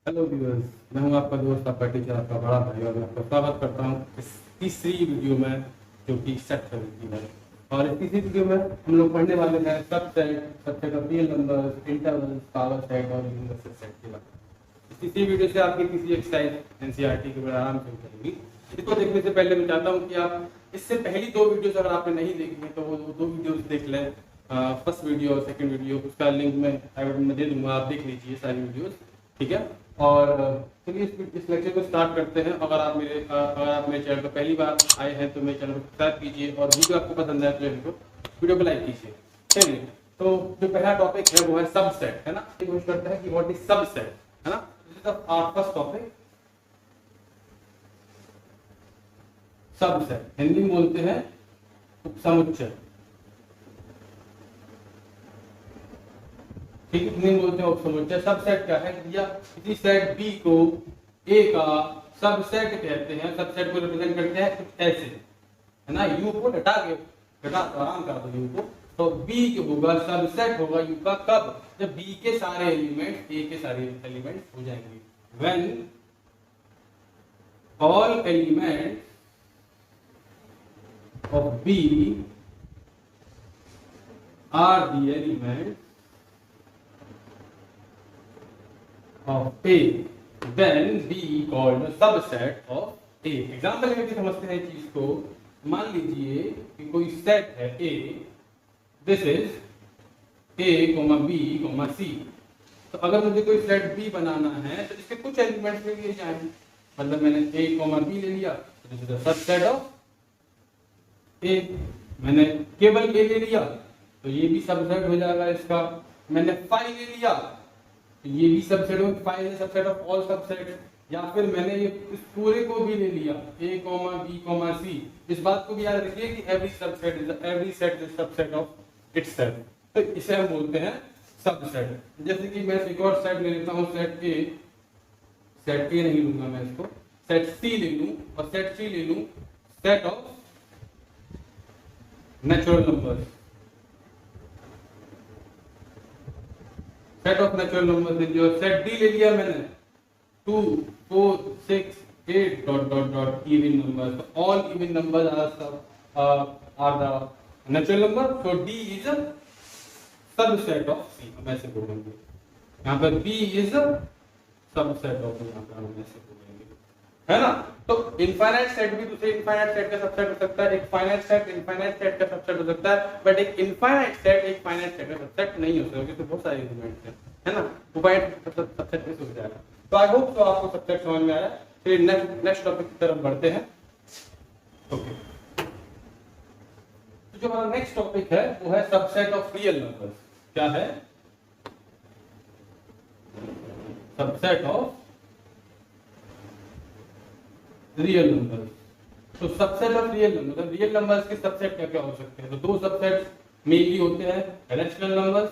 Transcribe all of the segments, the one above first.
Hello viewers, मैं हूं आपका दोस्त, आपका टीचर, आपका बड़ा भाई, और मैं आपका स्वागत करता हूं इस तीसरी वीडियो में, जो कि सेट थ्योरी है। और इस तीसरी वीडियो में हम लोग पढ़ने वाले हैं subset of real numbers, intervals, power set और यूनिवर्सल सेट के बारे में। इस तीसरी वीडियो से आपकी तीसरी एक्सरसाइज एनसीईआरटी के बड़े आराम से हो जाएगी। इसको देखने से पहले मैं चाहता हूँ कि आप इससे पहली दो वीडियोस अगर आपने नहीं देखी है तो वो दो वीडियोस देख लें। फर्स्ट वीडियो और सेकंड वीडियो, उसका लिंक मैं आई बटन में दे दूंगा, आप देख लीजिए सारी वीडियोस, ठीक है। और चलिए इस लेक्चर को स्टार्ट करते हैं। अगर आप मेरे चैनल पर पहली बार आए हैं तो मेरे चैनल को सब्सक्राइब कीजिए, और वीडियो आपको पसंद आए तो वीडियो को लाइक कीजिए। चलिए, तो जो पहला टॉपिक है वो है सबसेट, है ना। कोशिश करते हैं कि व्हाट इज सबसेट, है ना। This is the our first topic, subset. Hindi में बोलते हैं उपसमुच्चय, ठीक है। हिंदी में बोलते हैं उपसमुच्चय। सबसेट क्या है? या किसी सेट बी को ए का सबसेट कहते हैं। सबसेट को रिप्रेजेंट करते हैं कुछ ऐसे, है ना। यू को घटा आराम कर दो यू को, तो बी होगा सबसेट होगा यू का कब? जब बी के सारे एलिमेंट ए के सारे एलिमेंट हो जाएंगे। When all element of B are the elements of A, then B called a subset of A। Example लेके समझते हैं चीज को। मान लीजिए कि कोई सेट है A, this is A, B, C। तो अगर मुझे कोई सेट B बनाना है तो इसके कुछ एलिमेंट्स ले लिए जाएं। मतलब मैंने A, B ले लिया, तो this is the subset of A. मैंने केवल ए ले लिया तो ये भी सबसेट हो जाएगा इसका। मैंने फाइव ले लिया तो ये भी सबसेट हो, five is subset of all subset. या फिर मैंने ये इस पूरे को भी ले लिया, ए कॉमा बी कॉमा सी। इस बात को भी याद रखिए कि every set is subset of itself. तो इसे हम बोलते हैं सबसेट। जैसे कि मैं एक और सेट ले लेता हूँ, सेट ए नहीं लूंगा मैं इसको, सेट सी ले लूं, और सेट सी ले लूं set of natural numbers. Set of natural numbers जो सेट डी ले लिया मैंने, 2, 4, 6, 8 dot dot dot even numbers. तो all even numbers are the natural number. So D is a subset of C, हम ऐसे बोलेंगे। यहाँ पर B is a subset of, यहाँ पर हम ऐसे बोलेंगे, है ना। तो इनफाइनाइट सेट भी दूसरे इनफाइनाइट सेट का सबसेट हो सकता है। एक फाइनाइट सेट इनफाइनाइट सेट का सबसेट हो सकता है, बट एक इनफाइनाइट सेट एक फाइनाइट सेट का सबसेट नहीं हो सकता, क्योंकि बहुत सारे एलिमेंट्स हैं, है ना। वो सबसेट कैसे हो जाएगा? तो आई होप तो आपको सबसेट समझ में आया। फिर नेक्स्ट टॉपिक की तरफ बढ़ते हैं। ओके, तो जो हमारा नेक्स्ट टॉपिक है वो है सबसेट ऑफ रियल नंबर्स। क्या है? Subset of real numbers. तो सबसेट ऑफ रियल नंबर्स के सबसेट क्या क्या हो सकते हैं? तो दो सबसेट मेनली होते हैं, रैशनल नंबर्स,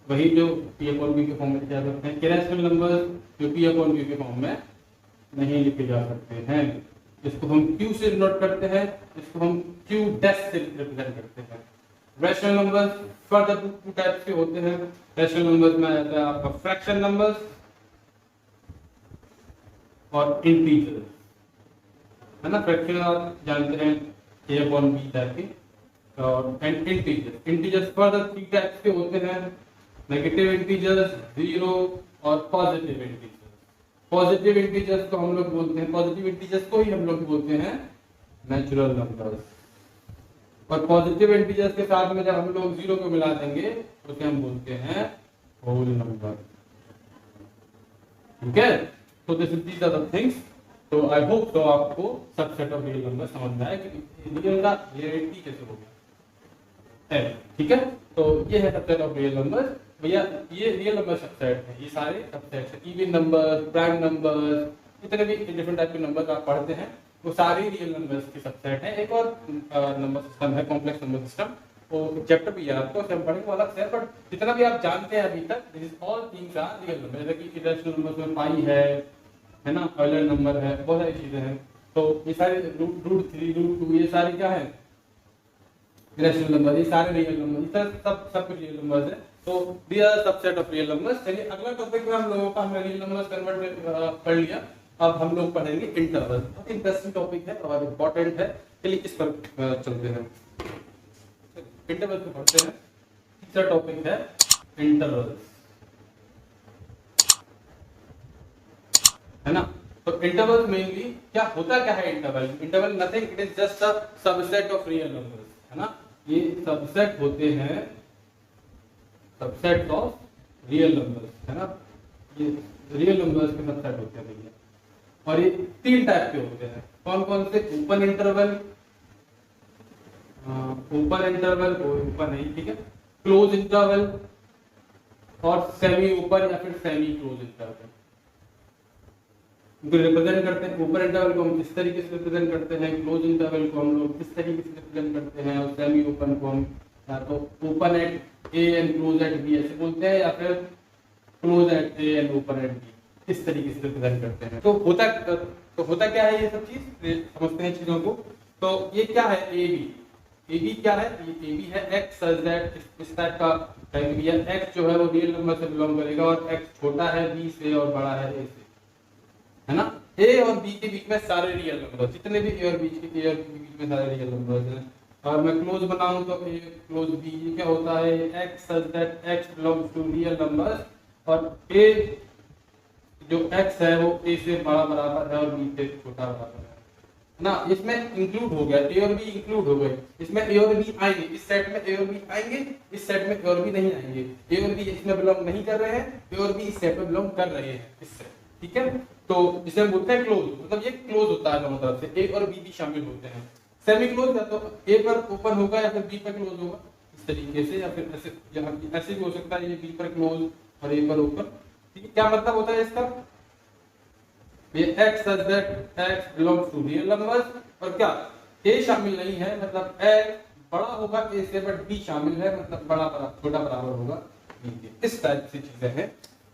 वही जो p अपॉन q के फॉर्म में लिखे जा सकते हैं, इरेशनल नंबर्स जो p अपॉन q के फॉर्म में नहीं लिखे जा सकते हैं। इसको हम q से डिनोट करते हैं, इसको हम q डैश से रिप्रेजेंट करते हैं। Rational numbers further two types के होते हैं। रैशनल नंबर्स में आ जाता है आपका फ्रैक्शन नंबर्स और इंटीजर, है ना। फ्रैक्शन आप जानते हैं a अपॉन b टाइप के, और and integers further three types के होते हैं, नेगेटिव इंटीजर्स, जीरो और पॉजिटिव इंटीजर्स। पॉजिटिव इंटीजर्स को हम लोग बोलते हैं, पॉजिटिव इंटीजर्स को ही हम लोग बोलते हैं नेचुरल नंबर्स। और पॉजिटिव इंटीजर्स के साथ में जब हम लोग जीरो को मिला देंगे तो उसे हम बोलते हैं होल नंबर, ठीक है। तो these are the things। तो आई होप तो आपको सबसेट ऑफ रियल नंबर समझ में आया कि रियल का रियलिटी कैसे हो गया है, ठीक है। तो ये है सबसेट ऑफ रियल नंबर्स। भैया ये रियल नंबर सबसेट है, ये सारे सबसेट है। इवन नंबर्स, प्राइम नंबर्स, जितने भी डिफरेंट टाइप के नंबर्स आप पढ़ते हैं वो सारे रियल नंबर्स के सबसेट हैं। एक और नंबर सिस्टम है, कॉम्प्लेक्स नंबर सिस्टम, वो चैप्टर भी है आपको, हम पढ़ेंगे अलग से। बट जितना भी आप जानते हैं अभी तक, this is all things are real number. जैसे कि इरेशनल नंबर्स में पाई है ना, ऑयलर नंबर है, बहुत सारी चीजें हैं। तो ये सारे √3, √2 ये सारे क्या है? Irrational number. ये सारे रियल नंबर, सब कुछ रियल नंबर्स है। तो this are subset of real numbers. चलिए अगला टॉपिक में हम लोगों का हमने रियल नंबर्स कन्वर्ट कर लिया, अब हम लोग पढ़ेंगे इंटरवल। बहुत इंटरेस्टिंग टॉपिक है और इम्पोर्टेंट है। चलिए इस पर चलते हैं, इंटरवल पे पढ़ते हैं। तीसरा टॉपिक है इंटरवल, है ना। तो इंटरवल मेनली क्या होता, क्या है interval? Interval nothing, it is just a subset of real numbers, है ना। ये सबसेट होते हैं, सबसेट ऑफ रियल नंबर्स, है ना। ये रियल नंबर्स के सबसेट होते हैं भैया। और ये तीन टाइप के होते हैं, कौन कौन से? Open interval, open interval open नहीं, ठीक है, क्लोज इंटरवल और सेमी ओपन या फिर सेमी क्लोज इंटरवल। इनको रिप्रेजेंट करते हैं। ओपन इंटरवल को हम इस तरीके से रिप्रेजेंट करते हैं, क्लोज इंटरवल को हम लोग इस तरीके से रिप्रेजेंट करते हैं, और सेमी ओपन को हम या तो open at A and close at B ऐसे बोलते हैं, या फिर close at A and open at B, इस तरीके से रिप्रेजेंट करते हैं। तो होता क्या है ये सब चीज, समझते हैं चीजों को। तो ये क्या है ए बी? ए बी क्या है? ये ए बी है एक्स सच दैट, इस टाइप का है कि एक्स जो है वो रियल नंबर से बिलोंग करेगा, और एक्स छोटा है बी से और बड़ा है ए से, है ना। ए और बी के बीच में सारे रियल नंबर, जितने भी ए और बी के बीच में सारे रियल नंबर हैं। और मैं क्लोज बनाऊं तो ए क्लोज बी, ये क्या होता है? X such that x belongs to real numbers, और ए जो एक्स है वो ए से बड़ा बराबर है और बी से छोटा बराबर है ना। इसमें इंक्लूड हो गया, ए और बी इंक्लूड हो गए, इसमें ए और बी आएंगे, इस सेट में ए और बी आएंगे, इस सेट में ए और बी नहीं आएंगे। ए और बी इसमें बिलोंग नहीं कर रहे हैं, ए और बी इस सेट में बिलोंग कर रहे हैं, इससे, ठीक है। तो इसे हम बोलते हैं क्लोज, मतलब ये क्लोज होता है दोनों तरफ से, ए और बी भी शामिल होते हैं। सेमी क्लोज या तो ए पर ओपन होगा या फिर बी पर क्लोज होगा, इस तरीके से, या फिर ऐसे, ऐसे भी हो सकता है, ये बी पर क्लोज और ए पर ओपन। ठीक है, क्या मतलब होता है इसका? ये x such that x belongs to real numbers, और क्या a शामिल नहीं है, मतलब x बड़ा होगा a से, बट b शामिल है, मतलब बड़ा छोटा बराबर होगा b के। इस टाइप से चीजें हैं।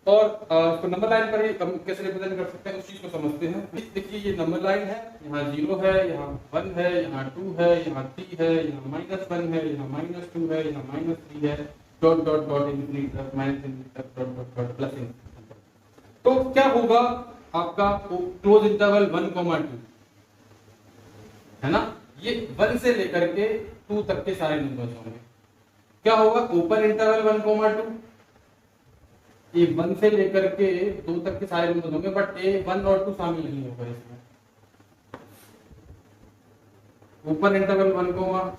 और इसको नंबर लाइन पर ही हम कैसे रिप्रेजेंट कर सकते हैं उस चीज को समझते हैं। देखिए ये नंबर लाइन है, यहाँ 0 है, यहाँ 1 है, यहाँ 2 है, यहाँ 3 है, यहाँ -1 है, यहाँ -2 है, यहाँ -3 है, डॉट डॉट डॉट इंफिनिटी तक, माइनस इंफिनिटी तक, dot dot dot plus infinity. तो क्या होगा आपका क्लोज इंटरवल 1,2, है ना। ये 1 से लेकर के 2 तक के सारे नंबर्स होंगे। क्या होगा? ओपन इंटरवल 1,2, ये 1 से लेकर के 2 तक के सारे नंबर्स होंगे, बट ए 1 और 2 शामिल नहीं होगा इसमें। ओपन इंटरवल 1,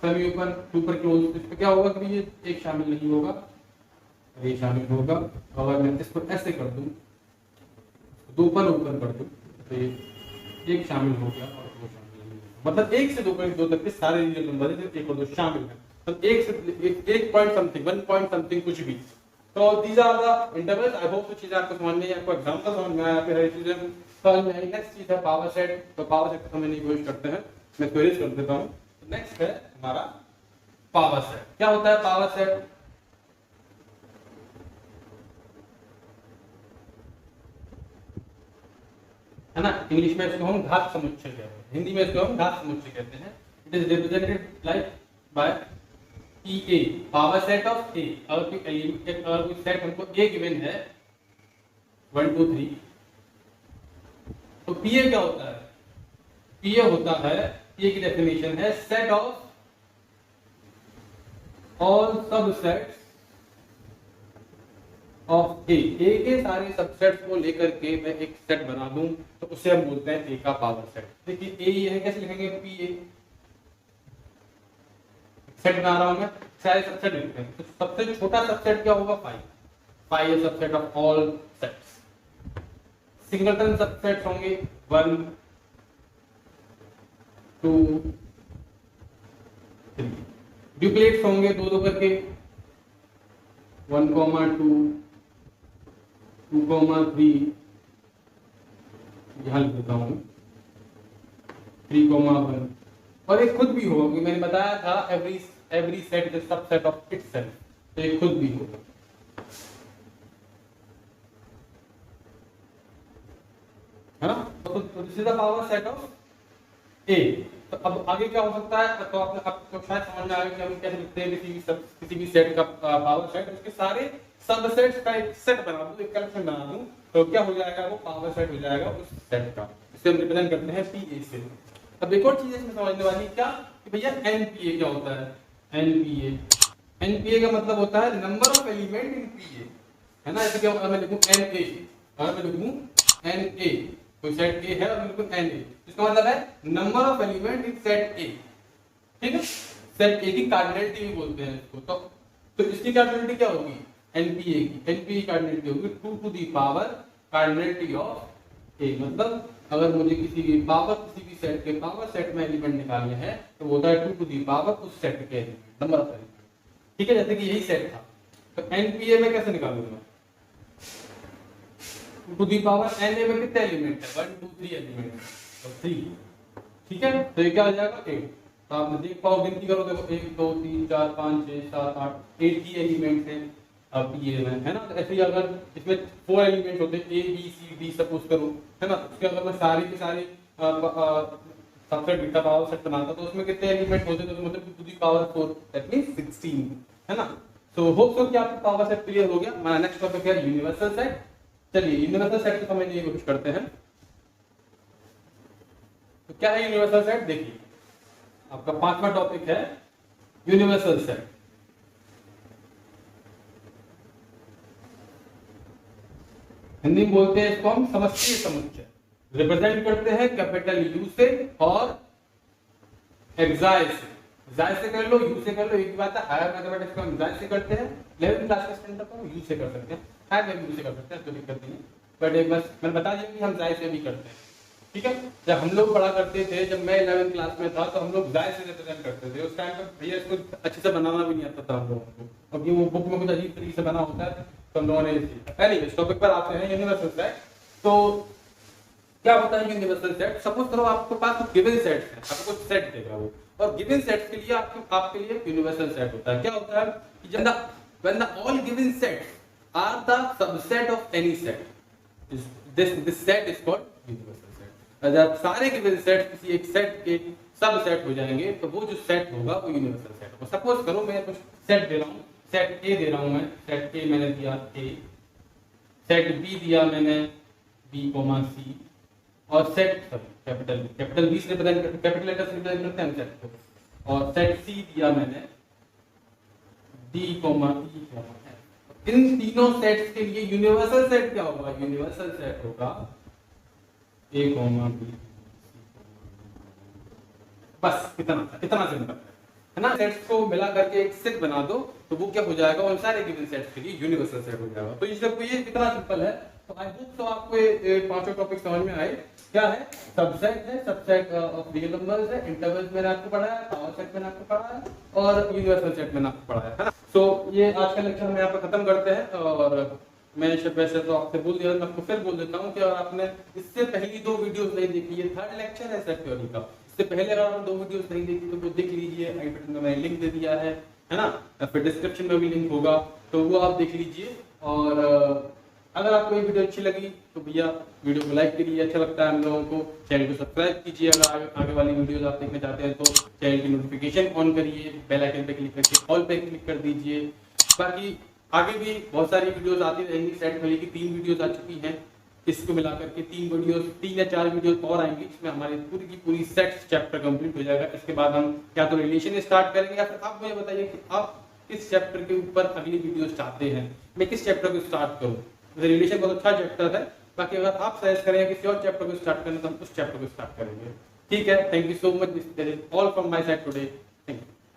सेमी ओपन 2 पर क्लोज, इस पे क्या होगा कि ये एक शामिल नहीं होगा, ये शामिल होगा। अगर मैं इसको ऐसे कर दूं, 2 पर ओपन कर दूं, तो ये एक शामिल हो गया और 2 शामिल नहीं होगा। मतलब 1 से 2 तक के सारे रियल नंबर हैं, 1 और 2 शामिल हैं। तो 1 से 1 पॉइंट समथिंग, 1 पॉइंट समथिंग कुछ भी। तो these are the intervals. I hope चीजें आपको समझ में आई, आपको एग्जांपल समझ में आया, फिर हर चीजें समझ में आई। नेक्स्ट चीज है पावर सेट। तो पावर सेट को समझने की कोशिश करते हैं, मैं इसको इरेज कर देता हूं। नेक्स्ट है हमारा पावर सेट। क्या होता है पावर सेट? है ना, इंग्लिश में इसको हम घात समुच्चय कहते हैं, हिंदी में इसको हम घात समुच्चय कहते हैं। It is represented like by PA, power set of A। अगर कोई सेट हमको A गिवन है 1 2 3, तो PA क्या होता है? PA होता है, PA की डेफिनेशन है set of all subsets of A। A के सारे सबसेट्स को लेकर के मैं एक सेट बना दूं, तो उसे हम बोलते हैं A का पावर सेट। देखिए A ये है, कैसे लिखेंगे? PA सेट बना रहा हूं मैं, सारे सबसेट लिखते हैं। तो सबसे छोटा सबसेट क्या होगा? 5। 5 है subset of all sets. Singleton subsets होंगे 1 2 3। ड्यूप्लेट्स होंगे 2 करके 1, 2 2, 3, यहां लिख देता हूं 3, 1। और एक खुद भी होगा, क्योंकि मैंने बताया था every set is subset of itself, तो एक खुद भी होगा, है ना। तो this is the power set of A. तो अब आगे क्या हो सकता है, तो आपको शायद समझ में आएगा कि हम कैसे लिखते हैं किसी भी सेट का पावर सेट, उसके सारे सबसेट्स का एक सेट बना दूं, एक कलेक्शन बना दूं, तो क्या हो जाएगा, वो पावर सेट हो जाएगा उस सेट का। इसे हम रिप्रेजेंट करते हैं पीए से। अब एक और चीज इसमें समझने वाली क्या कि भैया एनपीए क्या होता है। एनपीए का मतलब होता है नंबर ऑफ एलिमेंट इन पीए, है ना। जैसे कि अगर मैं लिखूं एन ए, अगर मैं लिखूं एन ए, कोई सेट ए है और मैं लिखूं एन ए, इसका मतलब है number of element in set ए, ठीक है। सेट ए की कार्डिनलिटी भी बोलते हैं इसको। तो इसकी कार्डिनलिटी क्या होगी, एनपीए की कार्डिनलिटी होगी 2 to the power cardinality of A. मतलब अगर मुझे किसी भी सेट के पावर सेट में एलिमेंट निकालने हैं तो वो होता है 2 टू द पावर उस सेट के एलिमेंट, नंबर ऑफ एलिमेंट, ठीक है। जैसे कि यही सेट था, तो एनपीए में कैसे निकालूंगा, 2 to the power n A में कितने एलिमेंट है, 1 2 3 एलिमेंट है, तो 3, ठीक है। तो ये क्या हो जाएगा 8। तो आप देख पाओ, गिनती करो, देखो 1 2 3 4 5 6 7 8 8 ही एलिमेंट हैं अब ये है ना। तो ऐसे ही अगर इसमें 4 एलिमेंट होते हैं, A B C D suppose करो, है ना। उसके अगर मैं सारे के सारे सबसेट बीटा पावर सेट बनाता तो उसमें कितने एलिमेंट होते हैं, तो मतलब 2 to the power 4 that means 16, है ना। सो होप सो कि आपको पावर सेट क्लियर हो गया। हमारा नेक्स्ट टॉपिक है यूनिवर्सल सेट। चलिए यूनिवर्सल सेट को समझने की कोशिश करते हैं। तो क्या है यूनिवर्सल सेट, देखिए आपका 5वां टॉपिक है यूनिवर्सल सेट। हिंदी में बोलते हैं इसको हम समष्टि समुच्चय, रिप्रेजेंट करते हैं कैपिटल यू से और एक्साई से। एक्साई से कर लो, यू से कर लो, एक ही बात है। हायर मैथमेटिक्स को हम एक्साई से करते हैं, 11वीं क्लास के स्टैंडर्ड को हम यू से कर सकते हैं, हायर में यू से कर सकते हैं, कोई दिक्कत नहीं है। बट एक बस मैंने बता दिया कि हम एक्साई से भी करते हैं, ठीक है। जब हम लोग पढ़ा करते थे, जब मैं 11वीं क्लास में था, तो हम लोग एक्साई से रिप्रेजेंट करते थे। उस टाइम पर भैया इसको अच्छे से बनाना भी नहीं आता था हम लोगों को, क्योंकि वो बुक में कुछ अजीब तरीके से बना होता है, तो हम लोगों ने एनीवे इस टॉपिक पर आते हैं यूनिवर्सल सेट। तो क्या होता है यूनिवर्सल सेट, सपोज करो आपके पास कुछ गिवन सेट्स हैं, आपको कुछ सेट देगा वो, और गिवन सेट्स के लिए आपके लिए यूनिवर्सल सेट होता है। क्या होता है कि when the all given sets are the subset of any set, this set is called universal set। जब सारे गिवन सेट किसी एक सेट के सबसेट हो जाएंगे तो वो जो सेट होगा वो यूनिवर्सल सेट होगा। सपोज करो मैं कुछ सेट दे रहा हूँ, सेट ए दे रहा हूँ मैं, सेट ए मैंने दिया ए, सेट बी दिया मैंने बी कोमा सी, और सेट कैपिटल बी से रिप्रेजेंट, कैपिटल लेटर से रिप्रेजेंट करते हैं सेट को, और सेट सी दिया मैंने D comma E comma F. इन तीनों सेट्स के लिए यूनिवर्सल सेट क्या होगा, यूनिवर्सल सेट होगा ए कोमा बी, बस इतना सिंपल है ना। सेट्स को मिला करके एक सेट बना दो तो वो क्या हो जाएगा, उन सारे गिवन सेट्स के लिए यूनिवर्सल सेट हो जाएगा। तो ये इतना सिंपल है। तो आई होप तो आपको ये पांचों टॉपिक समझ में आए। क्या है, सबसेट है, सबसेट ऑफ रियल नंबर्स है, इंटरवल्स मैंने आपको पढ़ाया, पावर सेट मैंने आपको पढ़ाया, और यूनिवर्सल सेट मैंने आपको पढ़ाया, है ना। सो ये आज का लेक्चर हम यहाँ पर खत्म करते हैं। और मैं वैसे तो आपसे बोल दिया, मैं आपको फिर बोल देता हूँ कि अगर आपने इससे पहली 2 वीडियोस नहीं देखी, ये 3rd लेक्चर है सेट थ्योरी का, इससे पहले अगर आपने 2 वीडियोस नहीं देखी तो वो देख लीजिए, आई बटन में मैंने लिंक दे दिया है ना, फिर डिस्क्रिप्शन में भी लिंक होगा, तो वो आप देख लीजिए। और अगर आपको ये वीडियो अच्छी लगी तो भैया वीडियो को लाइक करिए, अच्छा लगता है हम लोगों को, चैनल को सब्सक्राइब कीजिए। अगर आगे वाली वीडियोस आप देखना चाहते हैं तो चैनल की नोटिफिकेशन ऑन करिए, बेल आइकन पे क्लिक करके ऑल पे क्लिक कर दीजिए। बाकी आगे भी बहुत सारी वीडियोस आती रहेंगी। सेट थ्योरी की 3 वीडियोस आ चुकी हैं, इसको मिलाकर के 3 या 4 वीडियोस और आएंगी, इसमें हमारी पूरी की पूरी सेट्स चैप्टर कंप्लीट हो जाएगा। इसके बाद हम या तो रिलेशन स्टार्ट करेंगे, या फिर आप मुझे बताइए कि आप किस चैप्टर के ऊपर अगली वीडियोस चाहते हैं, मैं किस चैप्टर को स्टार्ट करूं। रिलेशन बहुत अच्छा चैप्टर है, बाकी अगर आप सजेस्ट करें किसी और चैप्टर को स्टार्ट करना तो हम उस चैप्टर को स्टार्ट करेंगे, ठीक है। Thank you so much, this is all from my side today.